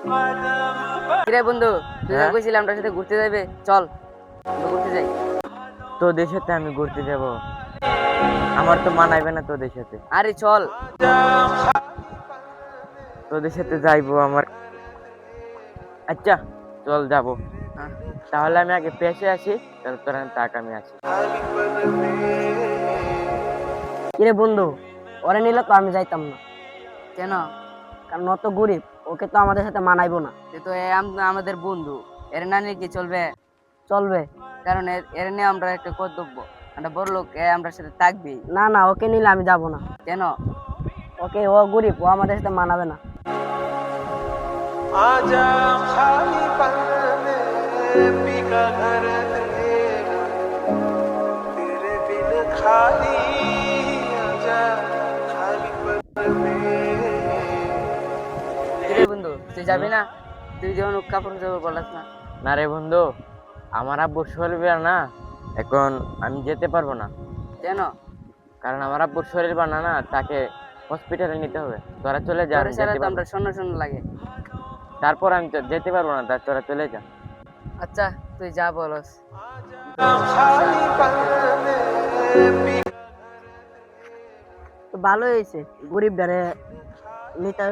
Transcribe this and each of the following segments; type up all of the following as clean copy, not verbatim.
কিরে বন্ধু, তুই হ্যাঁ, কইছিলাম আমার সাথে ঘুরতে যাবে, চল আমরা ঘুরতে যাই। তোদের সাথে আমি ঘুরতে যাব? আমার তো মানাইবে না তোদের সাথে। আরে চল। তোদের সাথে যাইবো আমার। আচ্ছা, চল যাব। হ্যাঁ। তাহলে আমি আগে পেশে আসি, তাহলে তোর তাক আমি আসি। কিরে বন্ধু, ওরে নিলে তো আমি যাইতাম না, কেন? কারণ অত গরিব, ওকে তো আমাদের সাথে মানাইবো না। তুই তো আমাদের বন্ধু, এর না নিয়ে কি চলবে? চলবে? কারণ এর নিয়ে আমরা একটা কর্তব্য, আমরা বড় লোক, আমরা সাথে থাকবি। না না, ওকে নিলে আমি যাব না। কেন? ওকে, ও গরিব, ও আমাদের সাথে মানাবে না। आजा खाली पल में पी का घर तेरा तेरे बिन खाली आजा खाली पल में। কিরে বন্ধু, তুই যাবি না? তুই যেমন কাপড় চোপড় বলাস না। না রে বন্ধু, আমার আব্বুর শরীর না, এখন আমি যেতে পারবো না। কেন? কারণ আমার আব্বুর শরীর বানা না, তাকে হসপিটালে নিতে হবে। তোরা চলে যা, তোর আমি ছাড়া যেতে তো পারবো আমরা না। শূন্য শূন্য লাগে। তারপর আমি তো যেতে পারবো না, তোরা চলে যা। আচ্ছা, তুই যা বলস। खाली पल में पी তো ভালো হয়েছে, গরিব ডারে নিতে।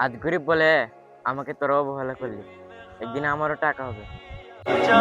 আজ গরিব বলে আমাকে তোরা অবহেলা করলি, একদিন আমারও টাকা হবে। जा